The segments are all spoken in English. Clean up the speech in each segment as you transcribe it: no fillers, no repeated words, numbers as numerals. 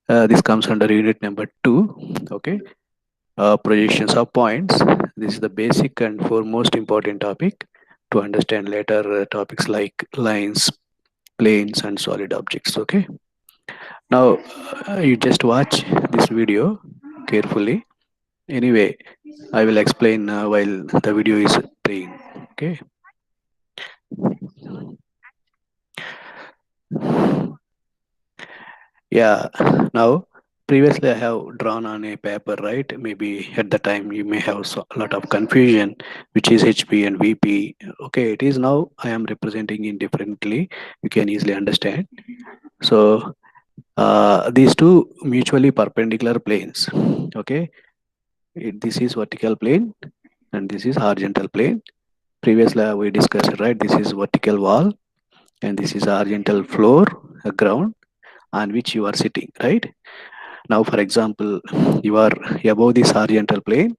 This comes under unit number 2. Okay. Projections of points. This is the basic and foremost important topic to understand later topics like lines, planes, and solid objects. Okay. Now you just watch this video carefully. Anyway, I will explain while the video is playing. Okay. Yeah. Now, previously I have drawn on a paper, right? Maybe at the time you may have a lot of confusion, which is HP and VP. Okay, it is now I am representing it differently. You can easily understand. So, these two mutually perpendicular planes. Okay, this is vertical plane and this is horizontal plane. Previously we discussed, right? This is vertical wall and this is horizontal floor, ground on which you are sitting, right? Now, for example, you are above this horizontal plane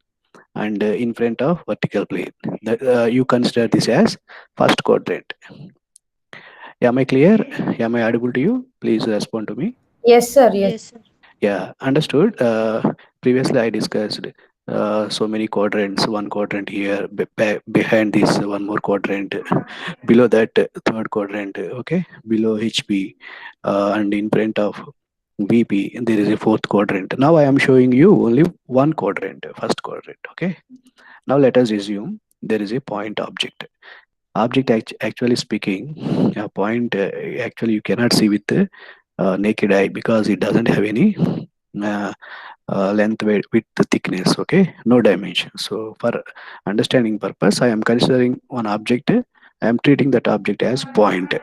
and in front of vertical plane. You consider this as first quadrant. Am I clear? Am I audible to you? Please respond to me. Yes, sir. Yes. Yes, sir. Yeah, understood. Previously, I discussed so many quadrants. One quadrant here, behind this, one more quadrant, below that, third quadrant. Okay, below HB, and in front of VP, there is a fourth quadrant. Now I am showing you only one quadrant, first quadrant. Okay. Now let us assume there is a point object. Object actually speaking, a point actually you cannot see with the naked eye because it doesn't have any uh, length, width, thickness. Okay, no dimension. So for understanding purpose, I am considering one object. I am treating that object as point.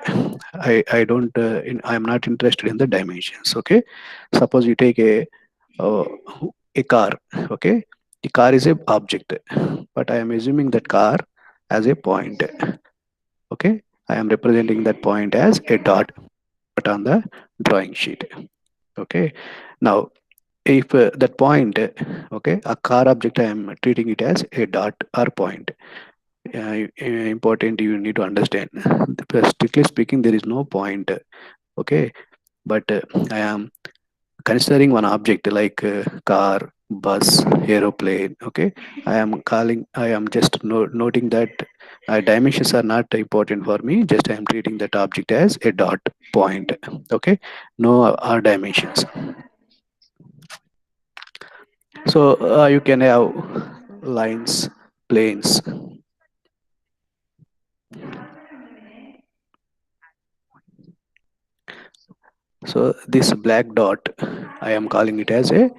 I don't. I am not interested in the dimensions. Okay, suppose you take uh, a car. Okay, the car is a object, but I am assuming that car as a point. Okay, I am representing that point as a dot on the drawing sheet. Okay, now if that point, okay, a car object, I am treating it as a dot or point. Important, you need to understand. Strictly speaking, there is no point. Okay, but I am considering one object like car, bus, aeroplane. Okay, I am just noting that dimensions are not important for me. Just I am treating that object as a dot point. Okay, no dimensions. So you can have lines, planes. So this black dot, I am calling it as a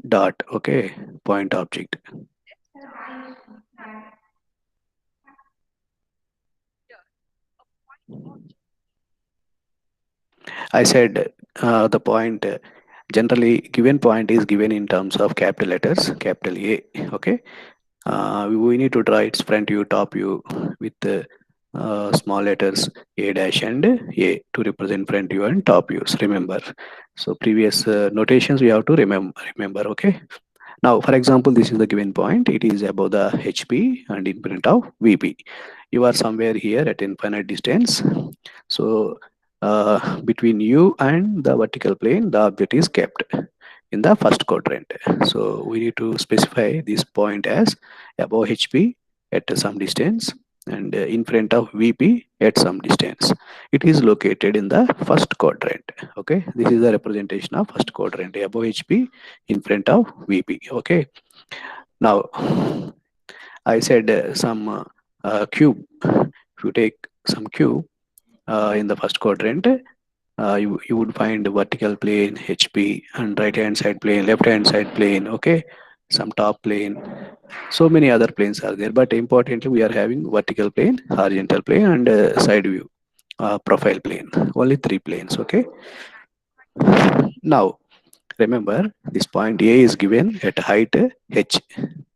dot. Okay, point object. I said the point. Generally, given point is given in terms of capital letters, capital A. Okay, we need to draw its front view, top view with small letters A dash and A to represent front view and top views. Remember, so previous notations we have to remember. Okay. Now, for example, this is the given point. It is above the HP and in front of VP. You are somewhere here at infinite distance. So, between you and the vertical plane, the object is kept in the first quadrant. So, we need to specify this point as above HP at some distance and in front of VP at some distance. It is located in the first quadrant. Okay, this is the representation of first quadrant above HP in front of VP. Okay, now I said some cube. If you take some cube in the first quadrant, you would find vertical plane HP and right hand side plane, left hand side plane. Okay, some top plane. So many other planes are there, but importantly, we are having vertical plane, horizontal plane, and side view, profile plane. Only three planes. Okay. Now remember, this point A is given at height h,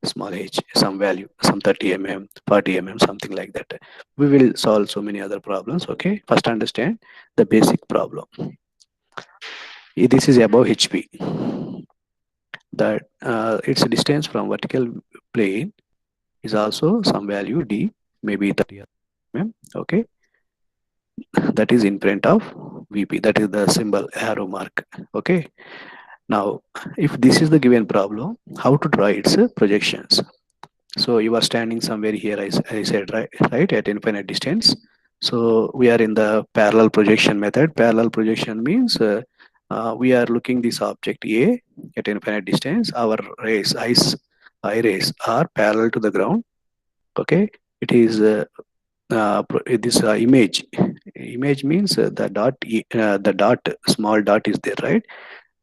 small h, some value, some 30 mm, 40 mm, something like that. We will solve so many other problems. Okay, first understand the basic problem. This is above HP. That its distance from vertical plane is also some value D, maybe 30 mm. Okay, that is in front of VP. That is the symbol arrow mark. Okay. Now, if this is the given problem, how to draw its projections? So you are standing somewhere here, I said, right, at infinite distance. So we are in the parallel projection method. Parallel projection means we are looking this object A at infinite distance. Our eye rays are parallel to the ground. Okay, it is this image. Image means the dot, small dot is there, right?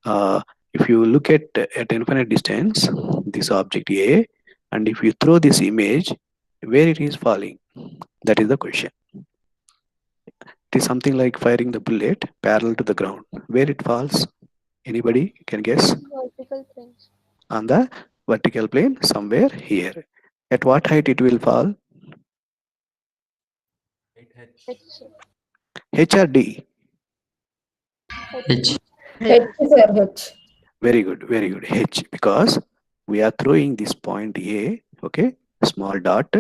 Uh, if you look at infinite distance, this object A, and if you throw this image, where it is falling, that is the question. It is something like firing the bullet parallel to the ground. Where it falls, anybody can guess? Vertical planes. On the vertical plane, somewhere here. At what height it will fall? H. H or D? H. H, sir, H. Very good, very good. H, because we are throwing this point A, okay, small dot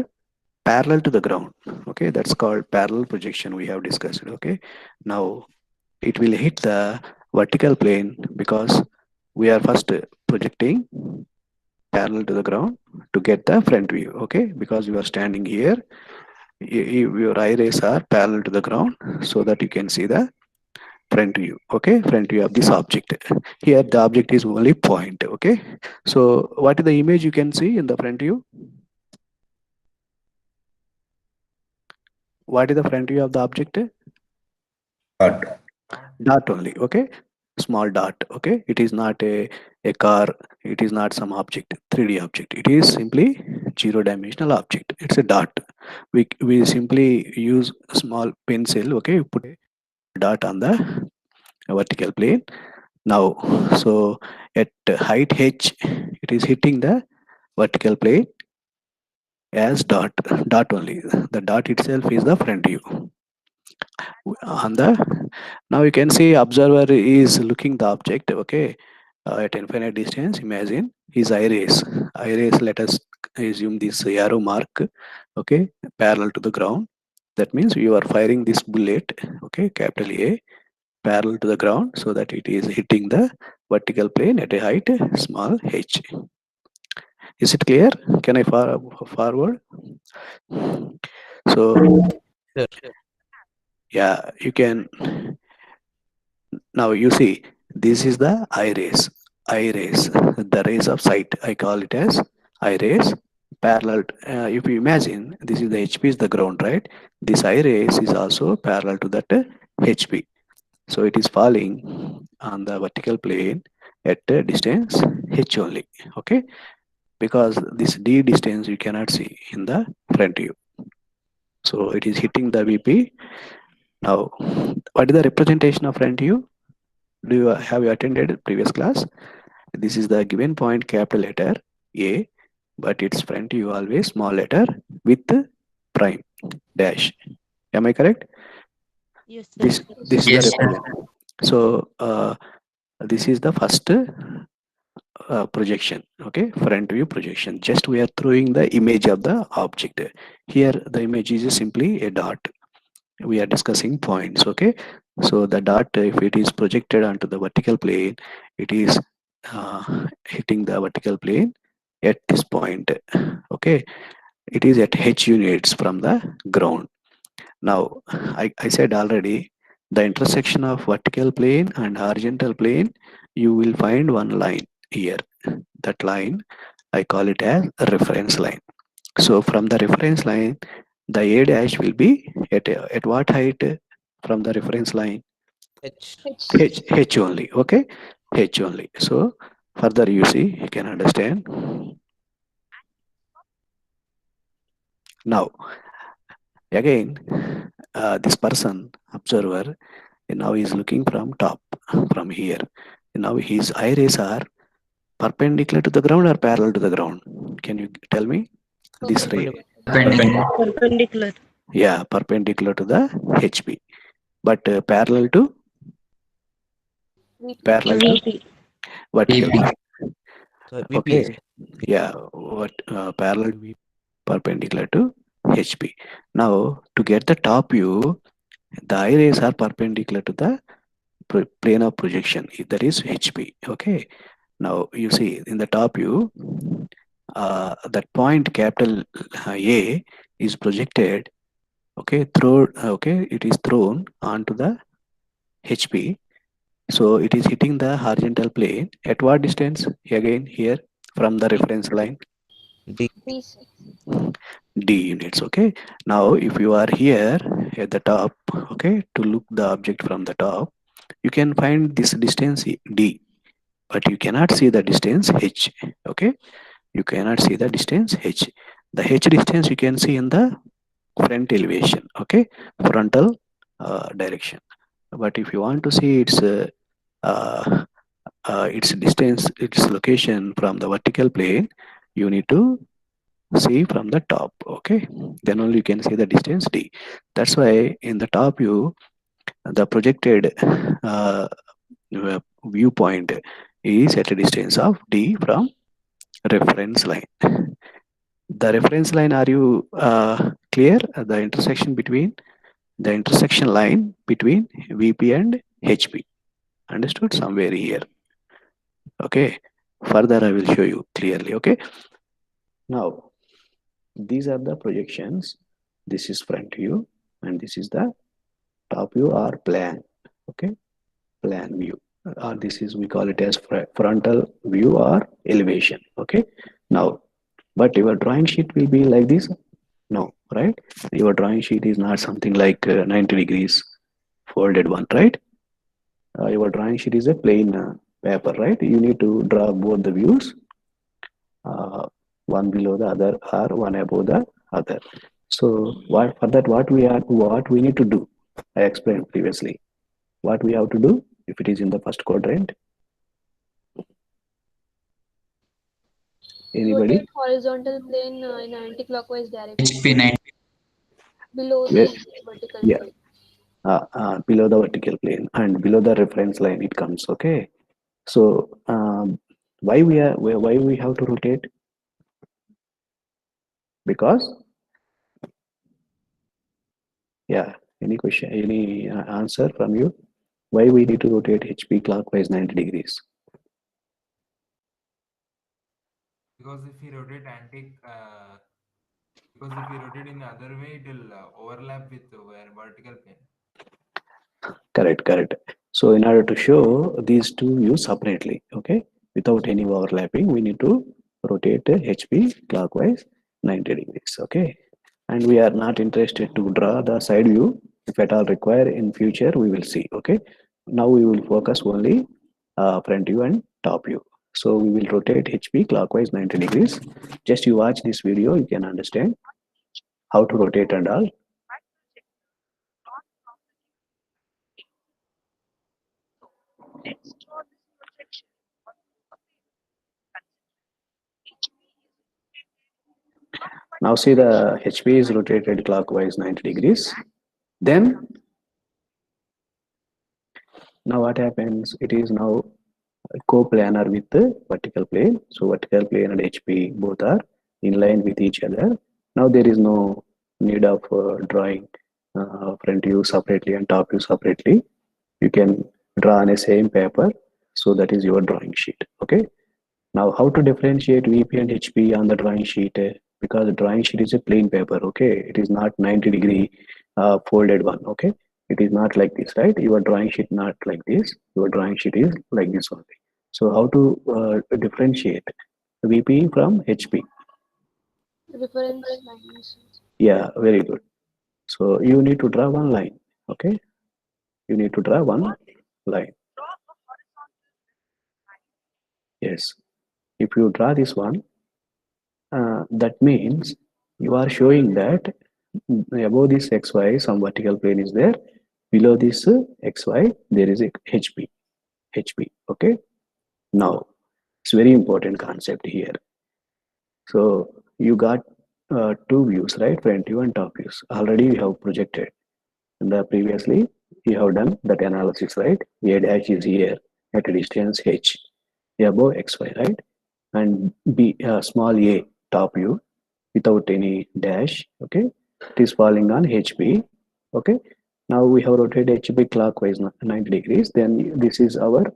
parallel to the ground. Okay, that's called parallel projection. We have discussed it. Okay, now it will hit the vertical plane because we are first projecting parallel to the ground to get the front view. Okay, because you are standing here, your eye rays are parallel to the ground so that you can see the front view. Okay, front view of this object. Here the object is only point. Okay, so what is the image you can see in the front view? What is the front view of the object? Dot. Dot only. Okay, small dot. Okay, it is not a car, it is not some object, 3D object, it is simply zero dimensional object. It's a dot. We simply use a small pencil. Okay, put a dot on the vertical plane. Now, so at height h, it is hitting the vertical plane as dot only. The dot itself is the front view. On the, now you can see observer is looking the object. Okay, at infinite distance. Imagine his iris, let us assume this arrow mark. Okay, parallel to the ground. That means you are firing this bullet, okay, capital A, parallel to the ground so that it is hitting the vertical plane at a height small h. Is it clear? Can I forward? So Sir. yeah, you can. Now you see, this is the eye rays, the rays of sight. I call it as eye rays parallel. If you imagine, this is the HP is the ground, right? This eye rays is also parallel to that HP. So it is falling on the vertical plane at a distance h only. Okay, because this d distance you cannot see in the front view. So it is hitting the VP. Now, what is the representation of front view? Do you have you attended previous class? This is the given point capital letter A, but its front view always small letter with prime dash. Am I correct? Yes, sir. This is the Yes, sir. representation. So this is the first projection. Okay, front view projection. Just we are throwing the image of the object. Here the image is simply a dot. We are discussing points. Okay, so the dot, if it is projected onto the vertical plane, it is hitting the vertical plane at this point. Okay, it is at h units from the ground. Now I said already, the intersection of vertical plane and horizontal plane, you will find one line here. That line I call it as a reference line. So from the reference line, the A dash will be at what height from the reference line? H. H only. Okay, H only. So further you see, you can understand. Now again, this person observer now is looking from top, from here. Now his eye rays are perpendicular to the ground or parallel to the ground? Can you tell me? This ray, Perpendicular. Perpendicular. Perpendicular. yeah, perpendicular to the HP, but parallel to VP. parallel to VP. vertical. VP. Sir, VP. Okay, yeah, what parallel to perpendicular to HP. Now to get the top view, the eye rays are perpendicular to the plane of projection, that is HP. Okay. Now you see in the top view, that point capital A is projected. Okay, throw. Okay, it is thrown onto the HP. So it is hitting the horizontal plane at what distance? Again here from the reference line, D. D, sir. D units. Okay. Now if you are here at the top, okay, to look the object from the top, you can find this distance D, but you cannot see the distance H. Okay, you cannot see the distance H. The H distance you can see in the front elevation. Okay, frontal direction. But if you want to see uh, its distance, its location from the vertical plane, you need to see from the top. Okay, then only you can see the distance D. That's why in the top view, the projected viewpoint is at a distance of D from reference line. The reference line, are you clear? The intersection line between VP and HP. Understood? Somewhere here. Okay. Further, I will show you clearly. Okay. Now, these are the projections. This is front view, and this is the top view or plan. Okay. Plan view. Or this is, we call it as frontal view or elevation. Okay. Now, but your drawing sheet will be like this. No, right? Your drawing sheet is not something like 90 degrees folded one, right? Your drawing sheet is a plain paper, right? You need to draw both the views, one below the other or one above the other. So what for that what we need to do? I explained previously. What we have to do if it is in the first quadrant. Anybody? Rotate horizontal plane in anti-clockwise direction HP 9. below Where? the vertical Yeah, plane. below the vertical plane and below the reference line it comes. Okay. So why we have to rotate? Because yeah, any question, any answer from you? Why we need to rotate HP clockwise 90 degrees? Because if we rotate because if we rotate in the other way, it will overlap with the vertical plane. Correct, correct. So in order to show these two views separately, okay, without any overlapping, we need to rotate HP clockwise 90 degrees. Okay, and we are not interested to draw the side view. If at all required in future, we will see. Okay, now we will focus only front view and top view. So we will rotate HP clockwise 90 degrees. Just you watch this video, you can understand how to rotate and all. Now see the HP is rotated clockwise 90 degrees. Then now what happens? It is now coplanar with the vertical plane. So vertical plane and HP both are in line with each other. Now there is no need of drawing front view separately and top view separately. You can draw on a same paper. So that is your drawing sheet. Okay. Now, how to differentiate VP and HP on the drawing sheet? Because the drawing sheet is a plain paper, okay? It is not 90-degree folded one, okay? It is not like this, right? Your drawing sheet not like this. Your drawing sheet is like this only. So, how to differentiate VP from HP? Reference lines. Yeah, very good. So, you need to draw one line, okay? You need to draw one line. Yes. If you draw this one, that means you are showing that above this xy some vertical plane is there, below this xy there is a hp. Okay, now it's very important concept here. So you got two views, right? Front view and top views already you have projected, and previously you have done that analysis, right? A dash is here at a distance h above xy, right? And b small a top view without any dash, okay, it is falling on HP, okay. Now we have rotated HB clockwise 90 degrees. Then this is our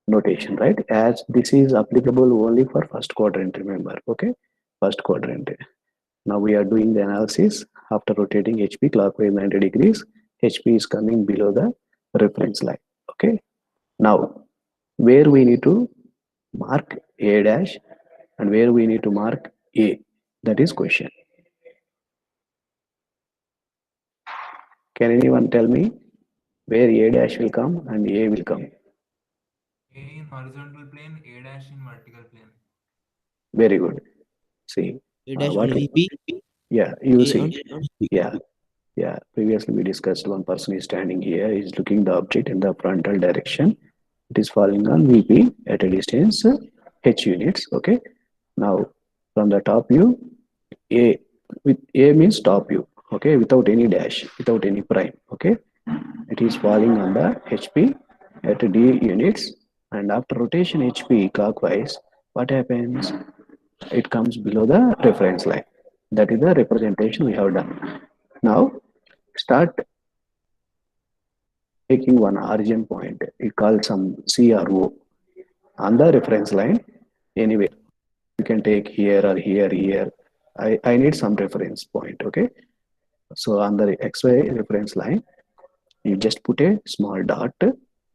notation, right? As this is applicable only for first quadrant, remember, okay? First quadrant. Now we are doing the analysis after rotating HP clockwise 90 degrees. HP is coming below the reference line, okay? Now, where we need to mark A dash and where we need to mark A, that is question. Can anyone tell me where A dash will come and A will come? A in horizontal plane, A dash in vertical plane. Very good. See, A dash on what? VP, Yeah, you A on see. HP. Yeah, yeah. Previously we discussed one person is standing here, is looking the object in the frontal direction. It is falling on VP at a distance H units. Okay. Now from the top view, A with A means top view. Okay, without any dash, without any prime. Okay, it is falling on the HP at D units, and after rotation HP clockwise, what happens? It comes below the reference line. That is the representation we have done. Now start taking one origin point. We call some CRO on the reference line anywhere. You can take here or here, here. I need some reference point. Okay. So on the XY reference line, you just put a small dot.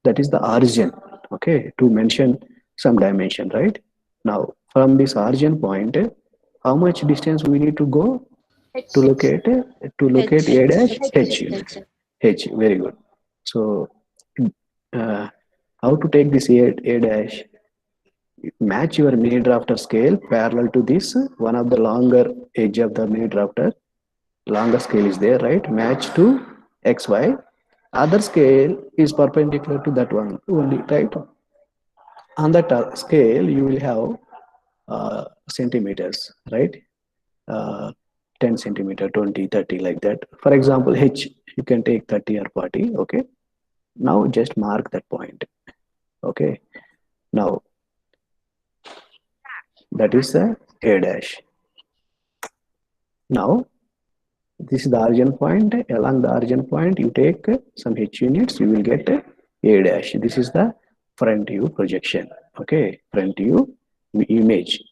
That is the origin. Okay. To mention some dimension, right? Now from this origin point, how much distance we need to go to H. locate H. A dash H. H unit. H, very good. So uh, how to take this A dash? Match your mini drafter scale parallel to this one of the longer edge of the mini drafter. Longer scale is there, right? Match to XY. Other scale is perpendicular to that one only, right? On that scale, you will have centimeters, right? uh, 10 centimeter, 20, 30, like that. For example, H, you can take 30 or 40. Okay. Now just mark that point. Okay. Now that is the A dash. Now this is the origin point. Along the origin point, you take some H units, you will get A dash. This is the front view projection. Okay. Front view image.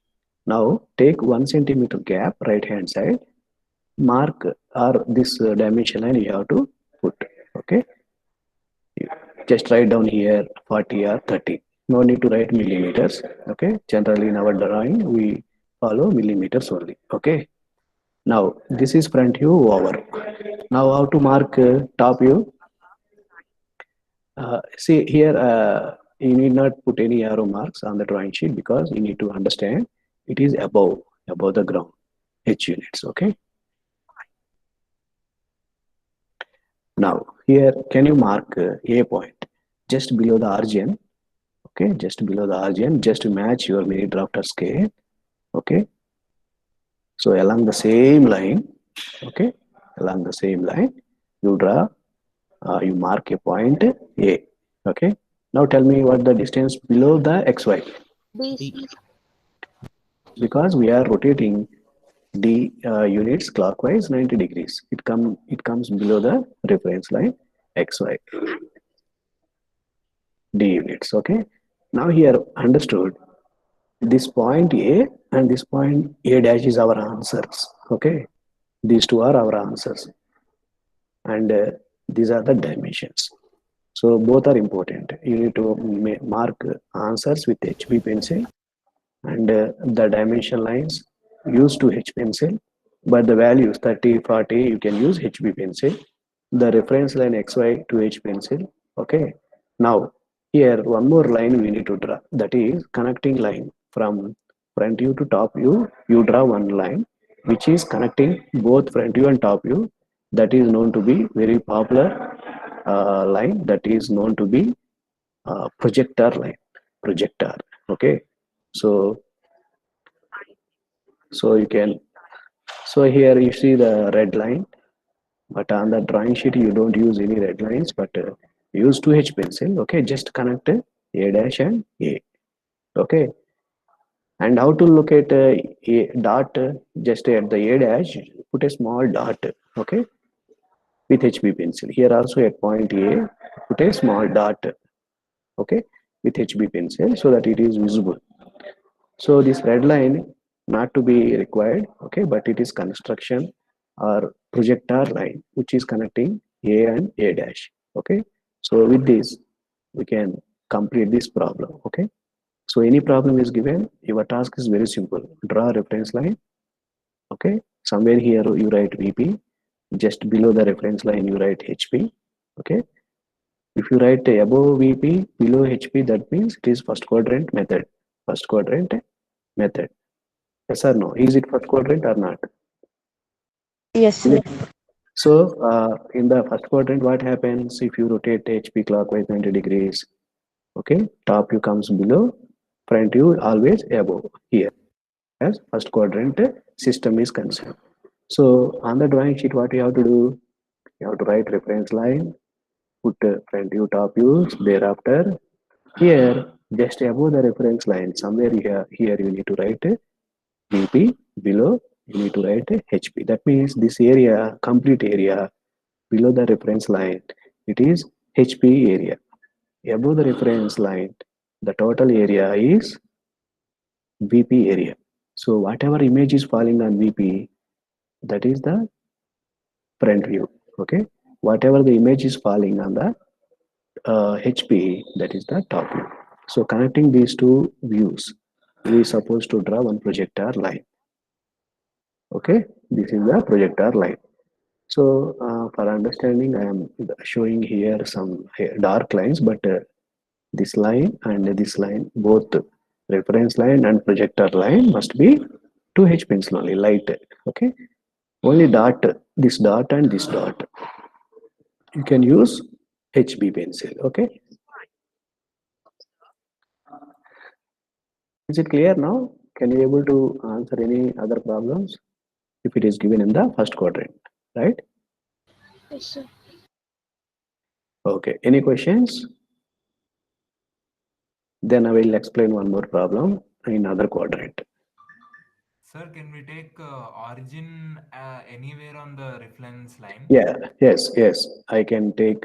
Now take 1 centimeter gap right hand side, mark or this dimension line you have to put. Okay, just write down here 40 or 30. No need to write millimeters. Okay, generally in our drawing we follow millimeters only. Okay, now this is front view over. Now how to mark top view? See here, you need not put any arrow marks on the drawing sheet because you need to understand it is above the ground H units. Okay, now here can you mark A point just below the origin? Okay, just below the origin, just to match your mini drafter scale. Okay, so along the same line, okay, along the same line, you draw, you mark a point A. Okay, now tell me what the distance below the XY, BC. D. because we are rotating D units clockwise 90 degrees. It comes below the reference line XY D units. Okay, now here understood this point A and this point A dash is our answers. Okay, these two are our answers, and these are the dimensions. So both are important. You need to mark answers with HB pencil, and the dimension lines used to H pencil, but the values 30, 40 you can use HB pencil. The reference line XY to H pencil. Okay. Now here one more line we need to draw. That is connecting line from front view to top view. You draw one line which is connecting both front view and top view. That is known to be very popular line. That is known to be projector line. Projector. Okay. So you can, so here you see the red line, but on the drawing sheet you don't use any red lines, but use 2H pencil. Okay, just connect A dash and A. Okay, and how to locate A dot, just at the A dash put a small dot. Okay, with HB pencil. Here also at point A, put a small dot, okay, with HB pencil so that it is visible. So this red line not to be required, okay, but it is construction or projector line which is connecting A and A dash, okay. So with this, we can complete this problem, okay. So any problem is given, your task is very simple. Draw a reference line, okay. Somewhere here you write VP, just below the reference line you write HP, okay. If you write above VP, below HP, that means it is first quadrant method. First quadrant method. Yes or no? Is it first quadrant or not? Yes, Is sir. it? So in the first quadrant, what happens if you rotate HP clockwise 90 degrees? Okay, top view comes below, front view always above here as first quadrant system is concerned. So on the drawing sheet, what you have to do? You have to write reference line, put front view, top views. Thereafter, here just above the reference line, somewhere here you need to write VP, below you need to write HP. That means this area, complete area below the reference line, it is HP area. Above the reference line, the total area is VP area. So whatever image is falling on VP, that is the front view. Okay. Whatever the image is falling on the HP, that is the top view. So connecting these two views, we are supposed to draw one projector line. Okay, this is the projector line. So for understanding, I am showing here some dark lines, but this line and this line, both reference line and projector line must be 2H pencil only, light. Okay, only dot, this dot and this dot. You can use HB pencil. Okay, is it clear now? Can you able to answer any other problems if it is given in the first quadrant, right? Yes, sir. Okay, any questions? Then I will explain one more problem in other quadrant. Sir, can we take origin anywhere on the reference line? Yeah, yes. I can take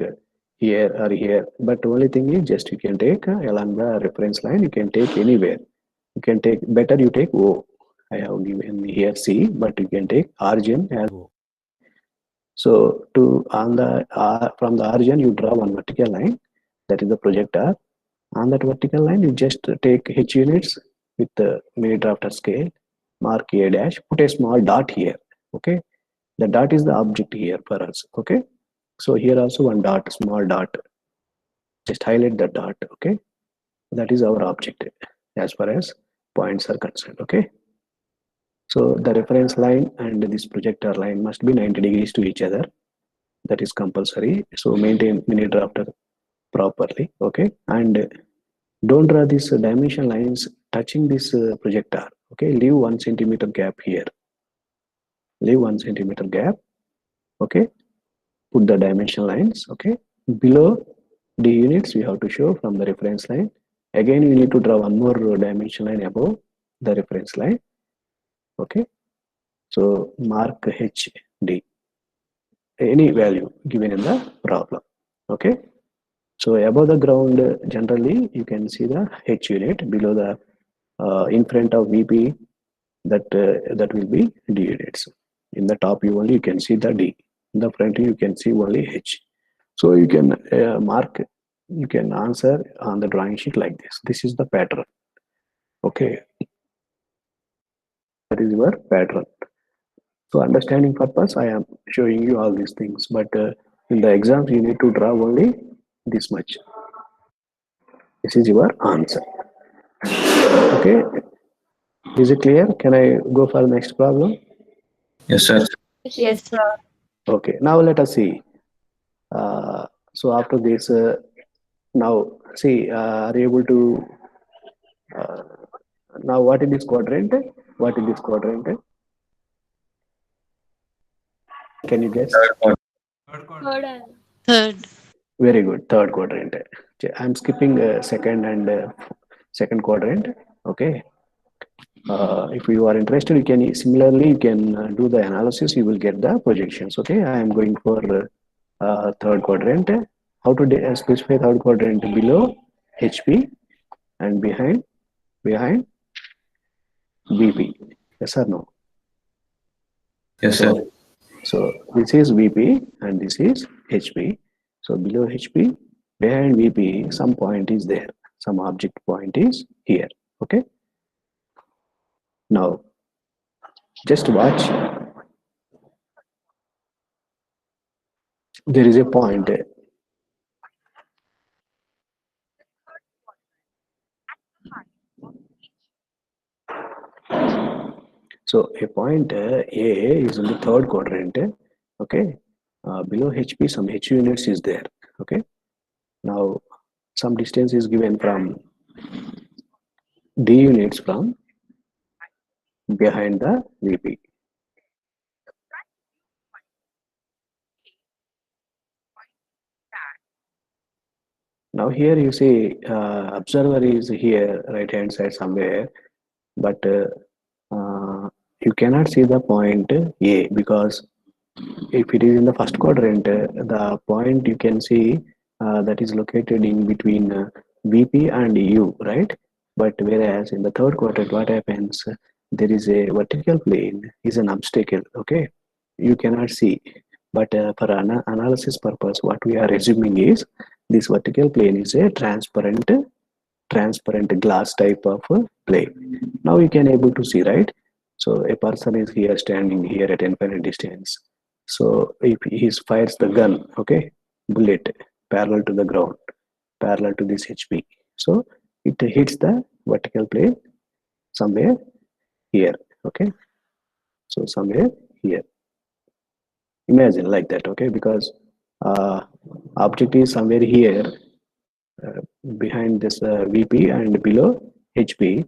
here or here, but only thing is just you can take along the reference line. You can take anywhere. You can take better. You take O. I have given here C, but you can take origin as O. So to on the from the origin you draw one vertical line, that is the projector. On that vertical line you just take H units with the mini drafter scale, mark A dash, put a small dot here. Okay, the dot is the object here for us. Okay, so here also one dot, small dot, just highlight the dot. Okay, that is our object as far as points are concerned. Okay, so the reference line and this projector line must be 90 degrees to each other. That is compulsory. So maintain mini drafter properly. Okay, and don't draw these dimension lines touching this projector. Okay, leave 1 centimeter gap here. Leave 1 centimeter gap. Okay, put the dimension lines. Okay, below the units we have to show from the reference line. Again, you need to draw one more dimension line above the reference line. Okay, so mark HD, any value given in the problem. Okay, so above the ground, generally you can see the H unit. Below the in front of VP, that will be D units. In the top view only you can see the D. In the front view you can see only H. So you can mark, you can answer on the drawing sheet like this. This is the pattern. Okay, that is your pattern. So understanding purpose, I am showing you all these things, but in the exams you need to draw only this much. This is your answer. Okay, is it clear? Can I go for the next problem? Yes, sir. Yes, sir. Okay, now let us see. So after this, now see, are you able to, uh, now what is this quadrant? What is this quadrant? Can you guess? Third one. Third Third quadrant. and Third. Very good, third quadrant. I'm skipping second and second quadrant. Okay. If you are interested, you can similarly you can do the analysis. You will get the projections. Okay. I am going for third quadrant. How to specify third quadrant? Below HP and behind VP. Yes or no? Yes, So sir. so this is VP and this is HP. So below HP, behind VP, some point is there. Some object point is here. Okay. Now just watch. There is a point. So a point A is in the third quadrant. Okay. Below HP, some H units is there. Okay. Now some distance is given from D units from behind the VP. Now here you see observer is here right hand side somewhere, but you cannot see the point A because if it is in the first quadrant, the point you can see that is located in between VP and U, right? But whereas in the third quadrant, what happens? There is a vertical plane is an obstacle. Okay, you cannot see. But for analysis purpose, what we are assuming is this vertical plane is a transparent glass type of plane. Now you can able to see, right? So a person is here standing here at infinite distance. So if he fires the gun, okay, bullet parallel to the ground, parallel to this HP. So it hits the vertical plane somewhere here, okay. So somewhere here. Imagine like that, okay, because uh, object is somewhere here behind this VP and below HP.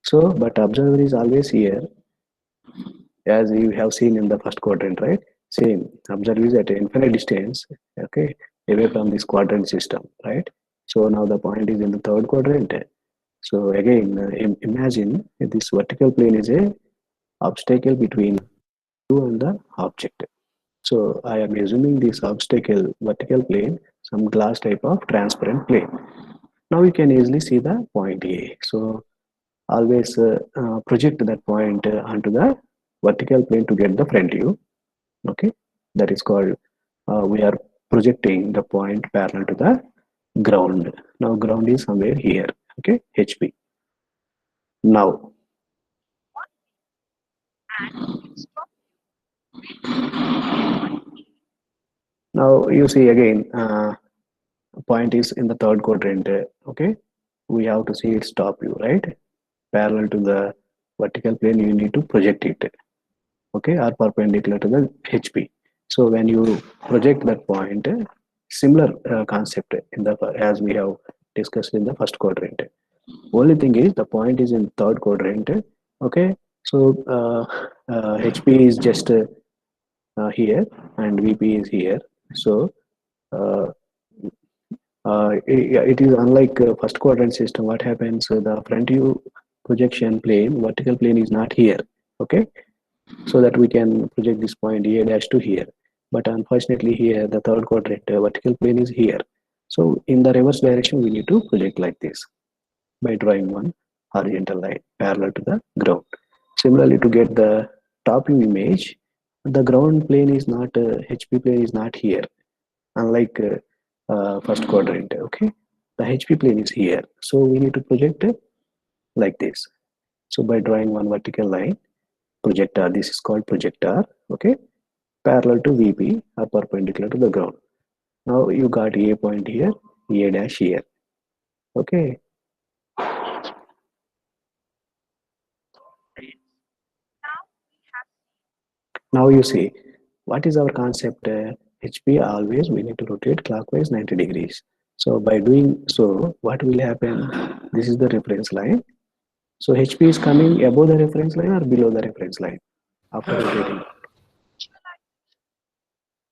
So, but observer is always here, as you have seen in the first quadrant, right? Same, observer is at infinite distance, okay, away from this quadrant system, right? So now the point is in the third quadrant. So again, imagine this vertical plane is a obstacle between you and the object. So I am assuming this obstacle vertical plane, some glass type of transparent plane. Now you can easily see the point A. So always project that point onto the vertical plane to get the front view. Okay, that is called we are projecting the point parallel to the ground. Now ground is somewhere here. Okay, HP. Now you see again point is in the third quadrant. Okay, we have to see its top view, right? Parallel to the vertical plane, you need to project it. Okay, or perpendicular to the HP. So when you project that point, similar concept in the as we have discussed in the first quadrant. Only thing is the point is in third quadrant. Okay, so HP is just here and VP is here. So uh, it is unlike first quadrant system. What happens? The front view projection plane, vertical plane is not here. Okay, so that we can project this point A dash to here. But unfortunately here the third quadrant vertical plane is here. So in the reverse direction we need to project like this by drawing one horizontal line parallel to the ground. Similarly, to get the top view image, the ground plane is not HP plane is not here, unlike first quadrant. Okay, the HP plane is here, so we need to project it like this. So by drawing one vertical line, projector, this is called projector. Okay, parallel to VP or perpendicular to the ground. Now you got A point here, A dash here. Okay. Now you see what is our concept? HP always we need to rotate clockwise 90 degrees. So by doing so, what will happen? This is the reference line. So HP is coming above the reference line or below the reference line after rotating.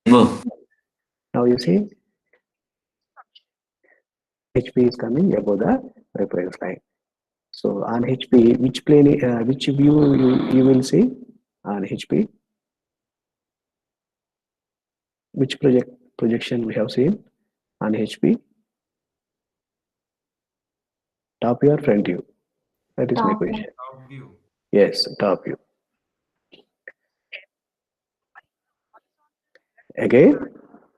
Go. Now you see HP is coming above the reference line. So on HP, which plane, which view you will see on HP? Which project? projection we have seen on HP? Top view or front view? That is my Top. question. Top view. Yes, top view. Again,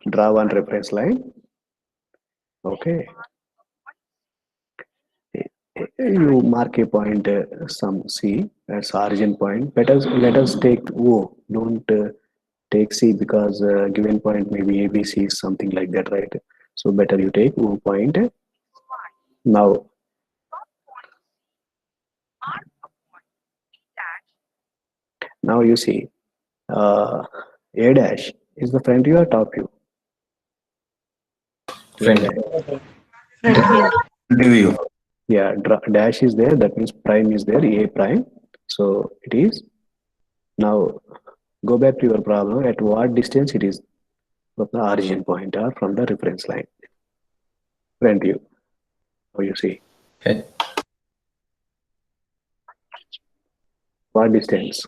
draw one reference line. Okay. You mark a point, some C as origin point. Let us take O. Don't take C because given point maybe ABC is something like that, right? So better you take O point. Now, now you see A dash is the front view or top view? A Front. dash. Front view. View. Yeah, dash is there. That means prime is there. A prime. So it is. Now go back to your problem. At what distance it is from the origin point or from the reference line? Front view. How you see? H. What distance?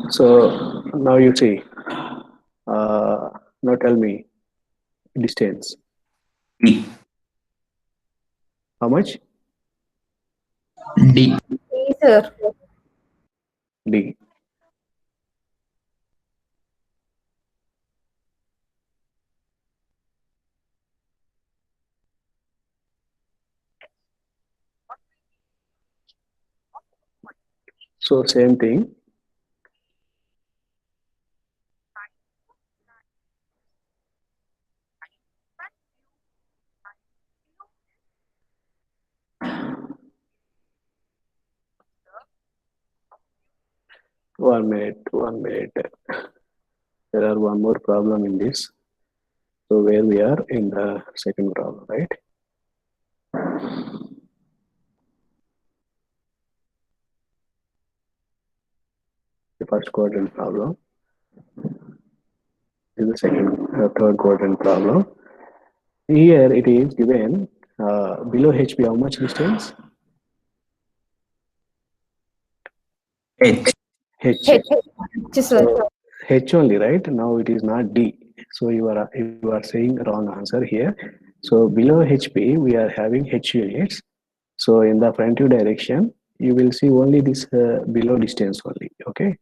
So now you see. Now tell me distance. D. How much? D. D, sir. D. So same thing. One minute. One minute. There are one more problem in this. So where we are in the second problem, right? The first quadrant problem. This is the third quadrant problem. Here it is given below HP how much distance? H. H. H, sir. So H only, right? Now it is not D. So you are saying wrong answer here. So below HP we are having H units. So in the front view direction you will see only this below distance only. Okay,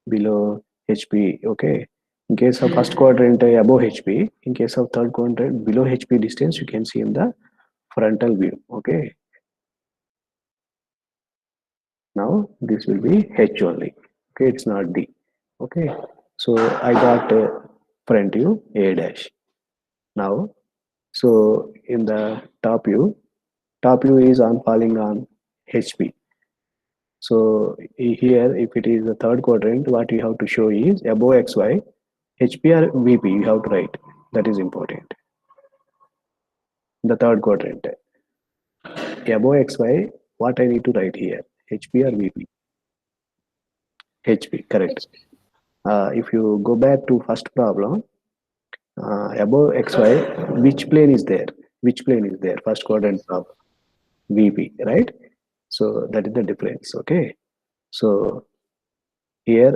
below HP. Okay. In case of first quadrant above HP. In case of third quadrant below HP distance you can see in the frontal view. Okay. Now this will be H only. Okay, it's not D. Okay, so I got front view A dash. Now, so in the top view is on falling on HP. So here, if it is the third quadrant, what you have to show is above XY, HP or VP. You have to write. That is important. The third quadrant, above XY, what I need to write here? HP or VP? HP, correct. If you go back to first problem, above xy, which plane is there? Which plane is there? First quadrant of VP, right? So that is the difference. Okay. So here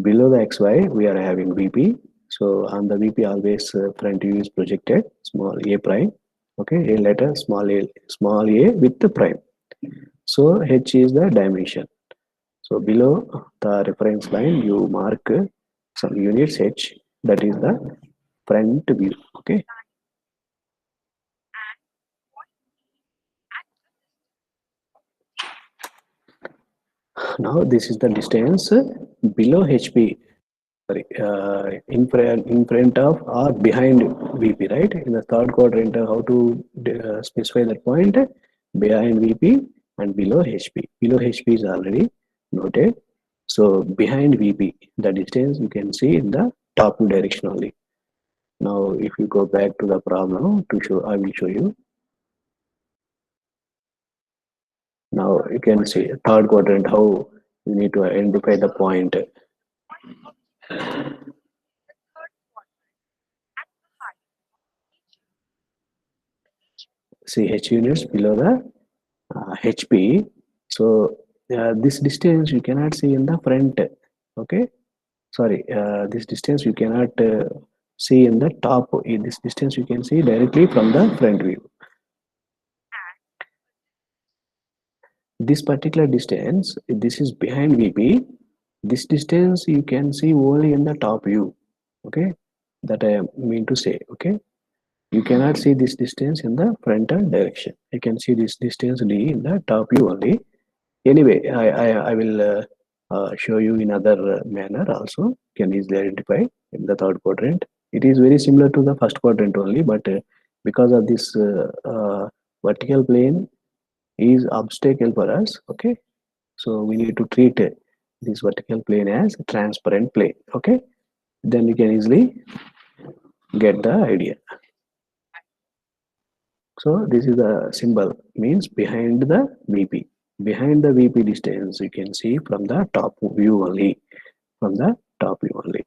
below the xy, we are having VP. So on the VP, always front view is projected small a prime. Okay, a letter small a with the prime. So H is the dimension. So below the reference line, you mark some units H. That is the front view. Okay. Now this is the distance below HP. Sorry, in front of or behind VP, right? In the third quadrant, how to specify that point? Behind VP and below HP. Below HP is already noted. So behind VP, the distance you can see in the top direction only. Now, if you go back to the problem to show, I will show you. Now you can see third quadrant how you need to identify the point. See H units below the HP. So this distance you cannot see in the front. Okay, sorry, this distance you cannot see in the top. In this distance you can see directly from the front view. This particular distance, this is behind VP. This distance you can see only in the top view. Okay, that I mean to say. Okay, you cannot see this distance in the frontal direction. You can see this distance D in the top view only. Anyway, I will show you in other manner also. Can easily identify in the third quadrant. It is very similar to the first quadrant only, but because of this vertical plane is obstacle for us. Okay, so we need to treat this vertical plane as transparent plane. Okay, then you can easily get the idea. So this is the symbol, means behind the VP. Behind the VP distance you can see from the top view only. From the top view only.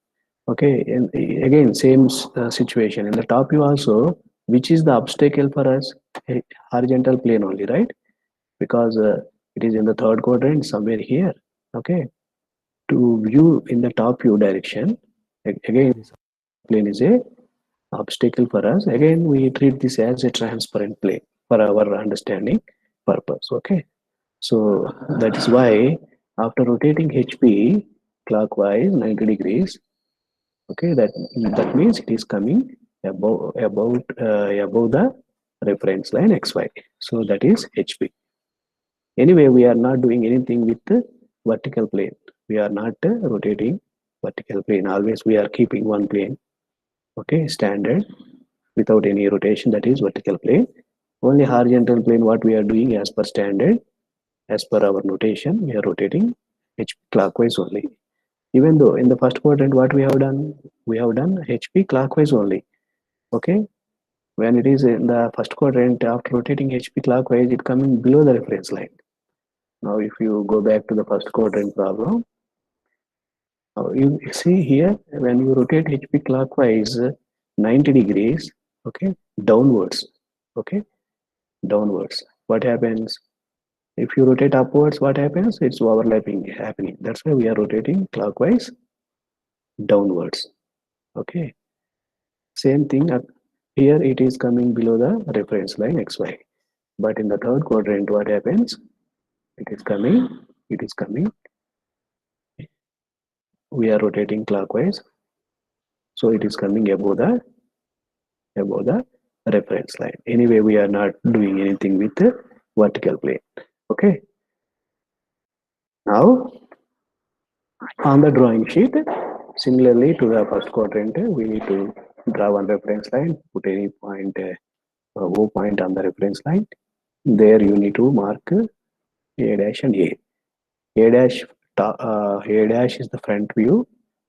Okay, and again same situation in the top view also. Which is the obstacle for us? Horizontal plane only, right? Because it is in the third quadrant somewhere here. Okay, to view in the top view direction, again plane is a obstacle for us. Again we treat this as a transparent plane for our understanding purpose. Okay, so that is why after rotating HP clockwise 90 degrees, okay, that means it is coming above the reference line XY. So that is HP. Anyway, we are not doing anything with the vertical plane. We are not rotating vertical plane. Always we are keeping one plane. Okay, standard without any rotation, that is vertical plane. Only horizontal plane what we are doing as per standard, as per our notation, we are rotating HP clockwise only. Even though in the first quadrant what we have done HP clockwise only. Okay, when it is in the first quadrant, after rotating HP clockwise, it coming below the reference line. Now if you go back to the first quadrant problem, you see here when you rotate HP clockwise 90 degrees, okay, downwards, okay, downwards, what happens? If you rotate upwards, what happens? It's overlapping happening. That's why we are rotating clockwise downwards. Okay, same thing here, it is coming below the reference line XY. But in the third quadrant, what happens? It is coming, we are rotating clockwise. So it is coming above the reference line. Anyway, we are not doing anything with the vertical plane. Okay. Now, on the drawing sheet, similarly to the first quadrant, we need to draw one reference line, put any point, O point on the reference line. There you need to mark A dash and A. A dash, A dash is the front view,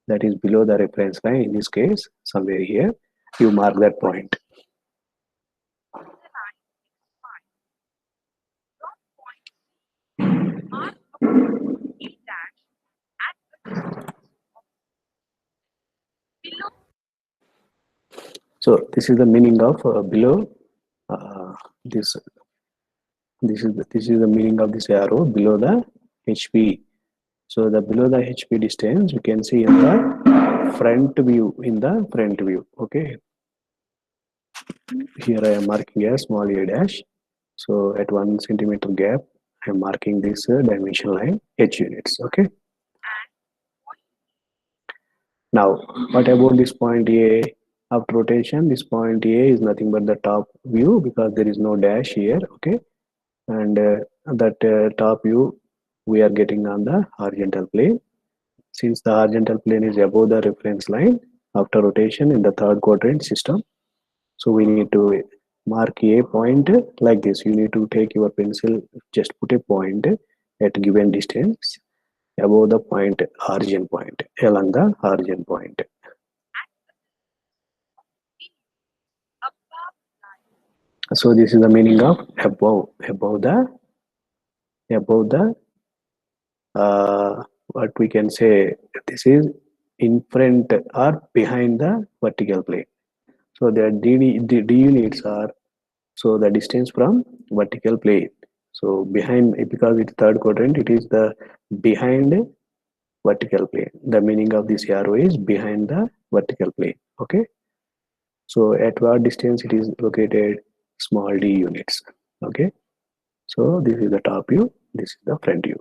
that is below the reference line. In this case, somewhere here, you mark that point. So this is the meaning of below this. This is the meaning of this arrow below the HP. So the below the HP distance you can see in the front view. Okay. Here I am marking a small a dash. So at 1 centimeter gap, I am marking this dimension line H units. Okay. Now, what about this point A? After rotation, this point A is nothing but the top view because there is no dash here. Okay, and that top view we are getting on the horizontal plane. Since the horizontal plane is above the reference line after rotation in the third quadrant system, so we need to mark a point like this. You need to take your pencil, just put a point at given distance above the point, origin point, along the origin point. So this is the meaning of above the what we can say, this is in front or behind the vertical plane. So the D units are So the distance from vertical plane. So behind, because it's third quadrant, it is the behind vertical plane. The meaning of this arrow is behind the vertical plane. Okay. So at what distance it is located? Small d units. Okay. So this is the top view. This is the front view.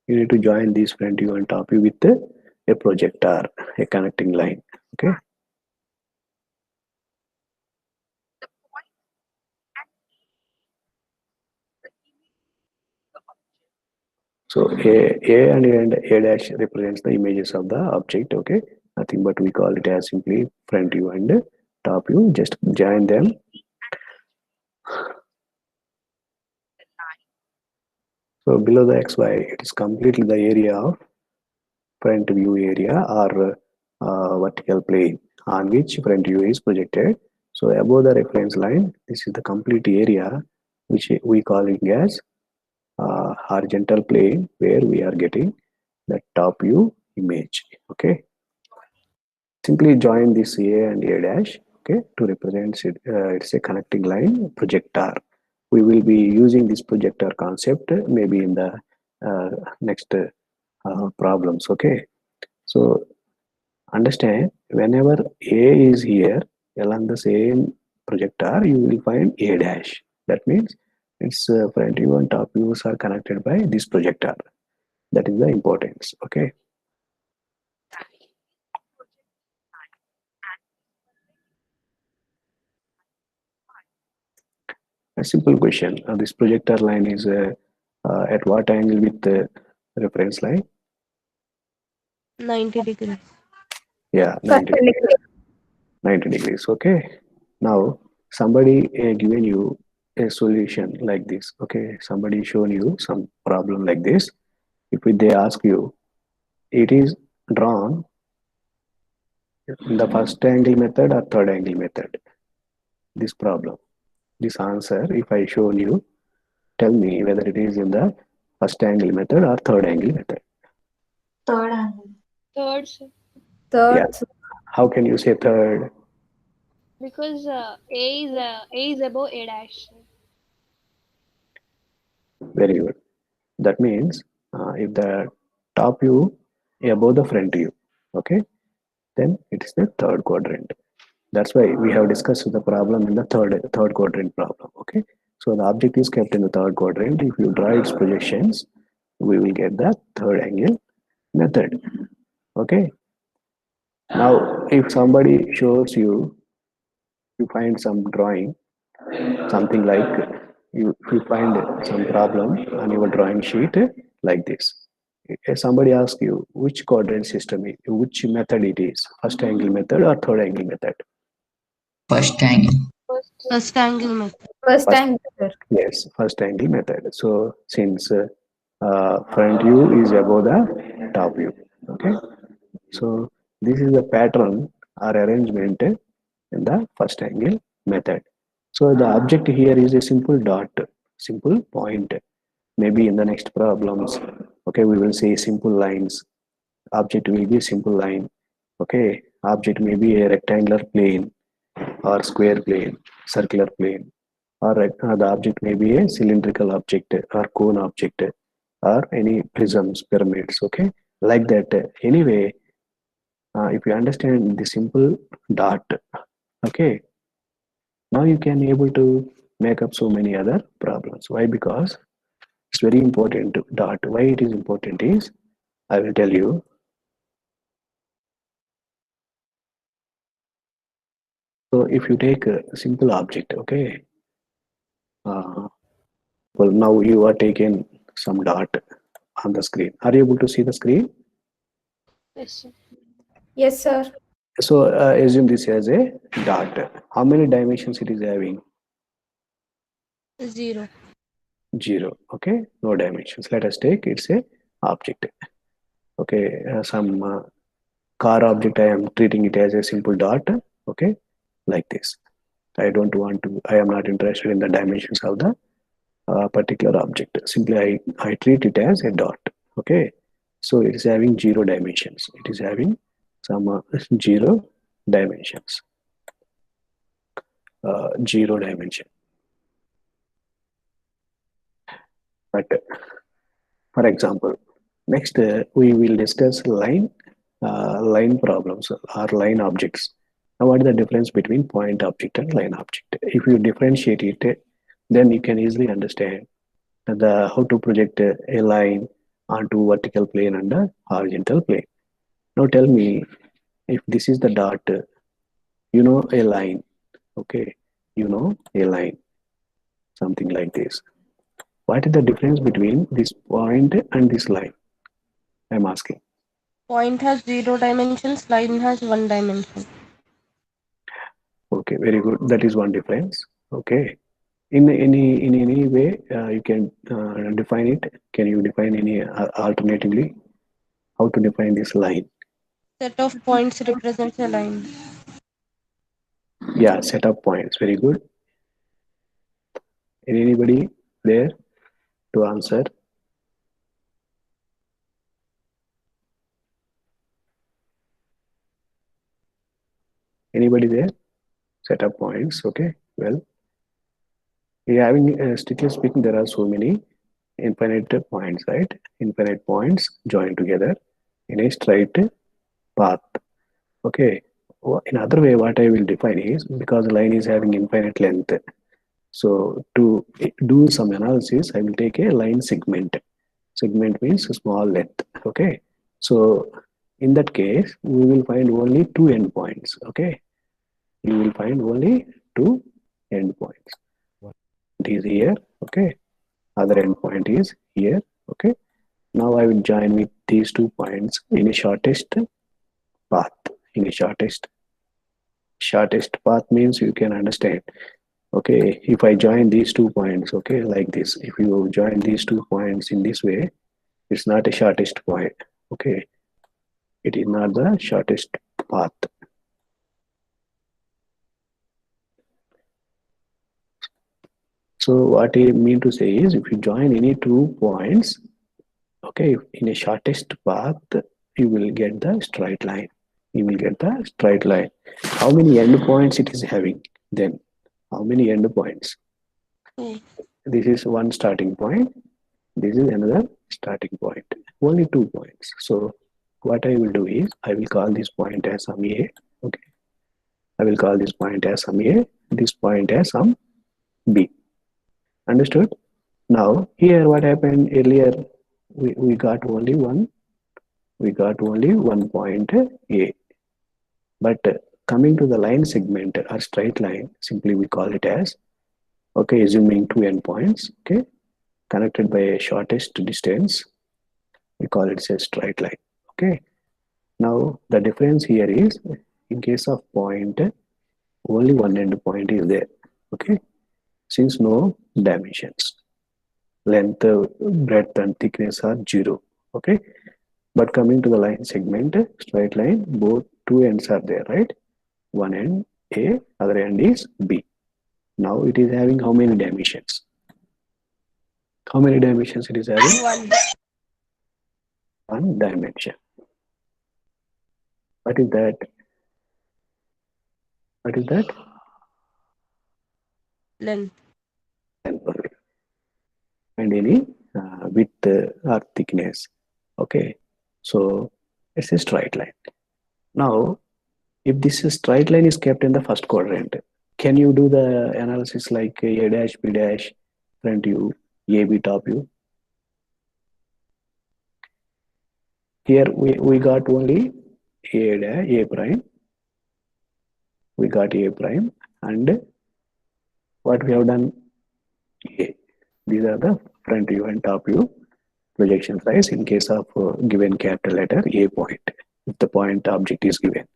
You need to join this front view and top view with a projector, a connecting line. Okay. So and A dash represents the images of the object. Okay, nothing but we call it as simply front view and top view. Just join them. So below the XY, it is completely the area of front view area or vertical plane on which front view is projected. So above the reference line, this is the complete area which we calling as horizontal plane where we are getting the top view image. Okay. Simply join this A and A dash, okay, to represent it. It's a connecting line projector. We will be using this projector concept maybe in the next problems. Okay, so understand whenever A is here along the same projector, you will find A dash. That means its front view and top views are connected by this projector. That is the importance. Okay. A simple question. This projector line is at what angle with the reference line? 90 degrees. Yeah, 90 degrees. Perpendicular. 90 degrees. Okay. Now, somebody given you a solution like this. Okay. Somebody shown you some problem like this. If they ask you, it is drawn in the first angle method or third angle method. This problem. This answer, if I show you, tell me whether it is in the first angle method or third angle method. Third angle. Third, sir. Yeah. Third. How can you say third? Because A is above A dash. Very good. That means if the top view above the front view, okay, then it is the third quadrant. That's why we have discussed the problem in the third quadrant problem. Okay, so the object is kept in the third quadrant. If you draw its projections, we will get the third angle method. Okay. Now, if somebody shows you, you find some drawing, something like you find some problem on your drawing sheet like this. If somebody asks you which quadrant system, which method it is, first angle method or third angle method? First angle. First, First angle method. First First, angle, sir. yes, first angle method. So since front view is above the top view, okay. So this is the pattern or arrangement in the first angle method. So the object here is a simple dot, simple point. Maybe in the next problems, okay, we will say simple lines. Object will be a simple line. Okay, object may be a rectangular plane or square plane, circular plane, or the object may be a cylindrical object or cone object or any prisms, pyramids. Okay, like that. Anyway, if you understand the simple dot, okay, now you can able to make up so many other problems. Why? Because it's very important to dot. Why it is important is I will tell you. So if you take a simple object, okay, well now you are taking some dot on the screen. Are you able to see the screen? yes, sir. Yes, sir. So assume this as a dot. How many dimensions it is having? 0. 0. Okay, no dimensions. Let us take it's a object. Okay, some car object. I am treating it as a simple dot. Okay, like this. I don't want to. I am not interested in the dimensions of the particular object. Simply, I treat it as a dot. Okay, so it is having 0 dimensions. It is having some 0 dimensions. 0 dimension. But for example, next we will discuss line problems or line objects. Now, what is the difference between point object and line object? If you differentiate it, then you can easily understand the how to project a line onto vertical plane and a horizontal plane. Now, tell me if this is the dot, you know a line, okay? You know a line, something like this. What is the difference between this point and this line? I'm asking. Point has 0 dimensions, line has 1 dimension. Okay, very good. That is one difference. Okay. In any way you can define it. Can you define any alternatively how to define this line? Set of points represents a line. Yeah, set of points. Very good. Anybody there to answer? Anybody there? Set of points. Okay. Well, we having strictly speaking, there are so many infinite points, right? Infinite points joined together in a straight path. Okay. In other way, what I will define is because line is having infinite length. So to do some analysis, I will take a line segment. Segment means small length. Okay. So in that case, we will find only two endpoints. Okay. You will find only two endpoints. It is here. Okay. Other endpoint is here. Okay. Now I will join with these 2 points in a shortest path. In a shortest path means you can understand. Okay, if I join these 2 points, okay, like this, if you join these 2 points in this way, it's not a shortest point. Okay, it is not the shortest path. So what I mean to say is, if you join any 2 points, okay, in a shortest path, you will get the straight line. You will get the straight line. How many endpoints it is having then? How many endpoints? Two. This is one starting point. This is another starting point. Only 2 points. So what I will do is I will call this point as sum A. Okay. I will call this point as sum A. This point as sum B. Understood? Now here what happened earlier? We got only one. We got only one point A. But coming to the line segment or straight line, simply we call it as, okay, assuming two endpoints, okay, connected by a shortest distance, we call it a straight line. Okay. Now the difference here is in case of point, only one endpoint is there. Okay. Since no dimensions, length, breadth, and thickness are 0. Okay. But coming to the line segment, straight line, both two ends are there, right? One end A, other end is B. Now it is having how many dimensions? How many dimensions it is having? One dimension. What is that? What is that? Length. And any width or thickness. Okay. So it's a straight line. Now, if this straight line is kept in the first quadrant, can you do the analysis like A dash, B dash, front view, A, B, top view? Here we got only A dash, A prime. We got A prime, and what we have done? A. These are the front view and top view projection size in case of given capital letter A point, if the point object is given.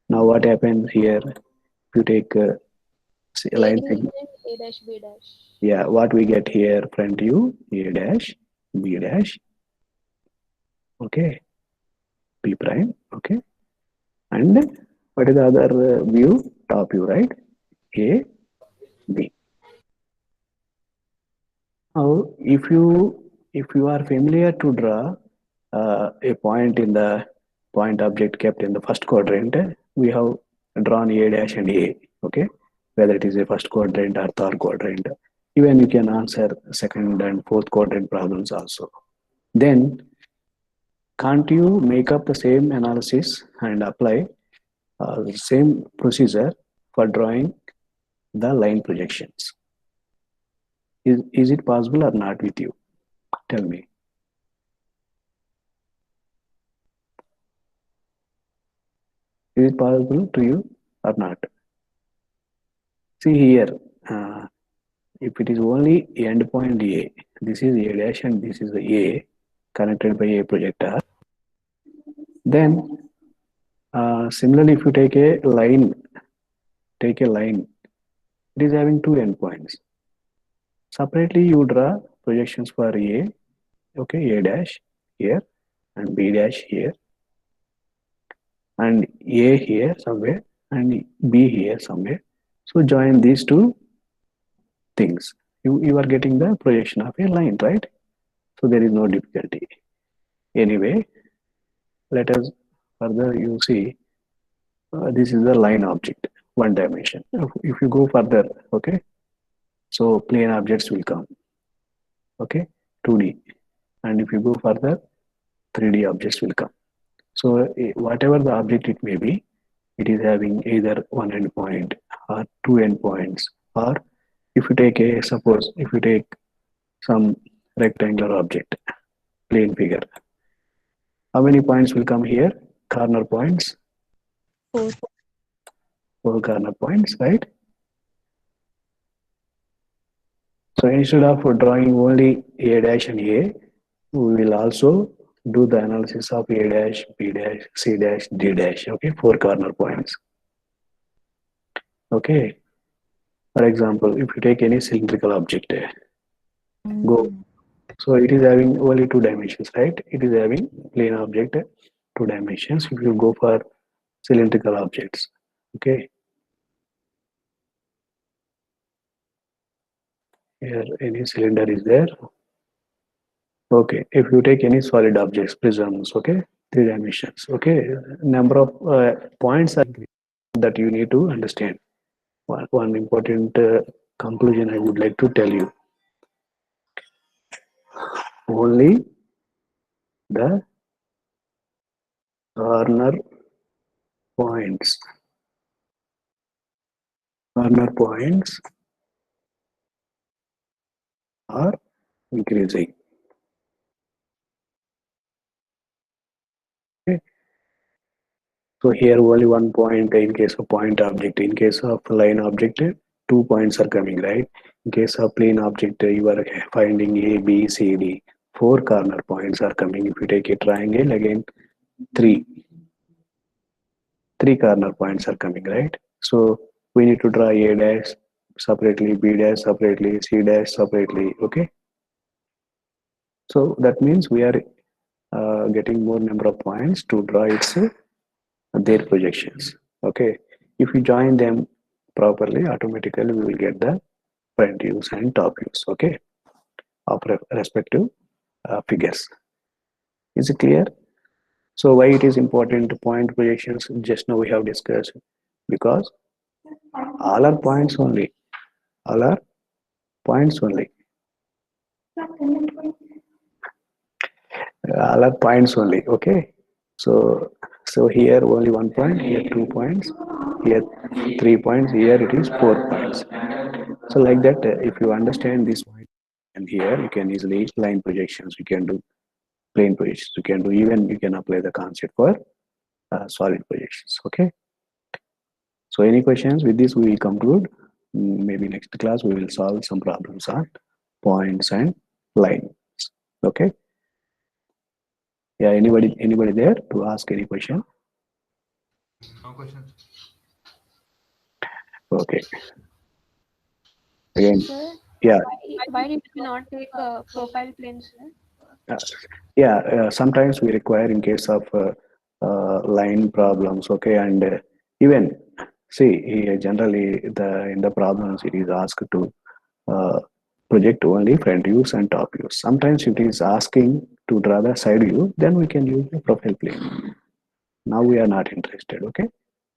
Now what happens here? If you take A line dash segment, and A dash B dash. yeah, what we get here, front view, A dash, B dash, okay, B prime, okay, and what is the other view? Top view, right? A, B. Now, if you are familiar to draw a point in the point object kept in the first quadrant, we have drawn A dash and A, okay, whether it is a first quadrant or third quadrant. Even you can answer second and fourth quadrant problems also. Then can't you make up the same analysis and apply the same procedure for drawing the line projections? Is it possible or not with you? Tell me. Is it possible to you or not? See here, if it is only endpoint A, this is A dash and this is the A connected by a projector, then similarly if you take a line, it is having two endpoints. Separately you draw projections for A, okay, A dash here and B dash here and A here somewhere and B here somewhere. So join these two things. You are getting the projection of a line, right? So there is no difficulty. Anyway, let us further you see this is the line object, one dimension. If you go further, okay, so plane objects will come, okay, 2D. And if you go further, 3D objects will come. So whatever the object it may be, it is having either one endpoint or two endpoints, or if you take a, suppose if you take some rectangular object, plane figure, how many points will come here? Corner points, Four. 4 corner points, right? So instead of drawing only A dash and A, we will also do the analysis of A dash, B dash, C dash, D dash, okay, 4 corner points. Okay. For example, if you take any cylindrical object, go. So it is having only 2 dimensions, right? It is having plane object, 2 dimensions. If you go for cylindrical objects, okay. Here any cylinder is there. Okay. If you take any solid objects, prisms, okay, 3 dimensions, okay. Number of points that you need to understand. One important conclusion I would like to tell you. Only the corner points are increasing. Okay. So here only 1 point in case of point object. In case of line object, 2 points are coming, right? In case of plane object, you are finding A, B, C, D. 4 corner points are coming. If you take a triangle, again 3 corner points are coming, right? So we need to draw A dash separately, B dash separately, C dash separately, okay? So that means we are getting more number of points to draw its their projections, okay? If you join them properly, automatically we will get the front views and top views, okay, of respective figures. Is it clear? So why it is important to point projections? Just now we have discussed, because all are points only. All are points only. All are points only. Okay. So here only 1 point. Here 2 points. Here 3 points. Here it is 4 points. So like that, if you understand this point, and here you can easily line projections. You can do plane projections. You can do, even you can apply the concept for solid projections. Okay. So any questions? With this we will conclude. Maybe next class we will solve some problems on points and lines. Okay. Yeah, anybody there to ask any question? No questions. Okay. Again, Sir, yeah, why did you not take profile planes, sir? yeah. Sometimes we require in case of line problems. Okay, and even see generally in the problems it is asked to uh, project only front views and top views. Sometimes it is asking to draw the side view, then we can use the profile plane. Now we are not interested. Okay,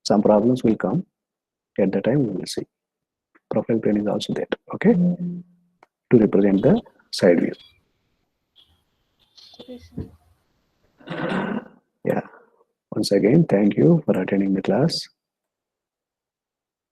some problems will come at the time we will see. Profile plane is also there. Okay. to represent the side view. Okay, sir. Yeah. Once again, thank you for attending the class.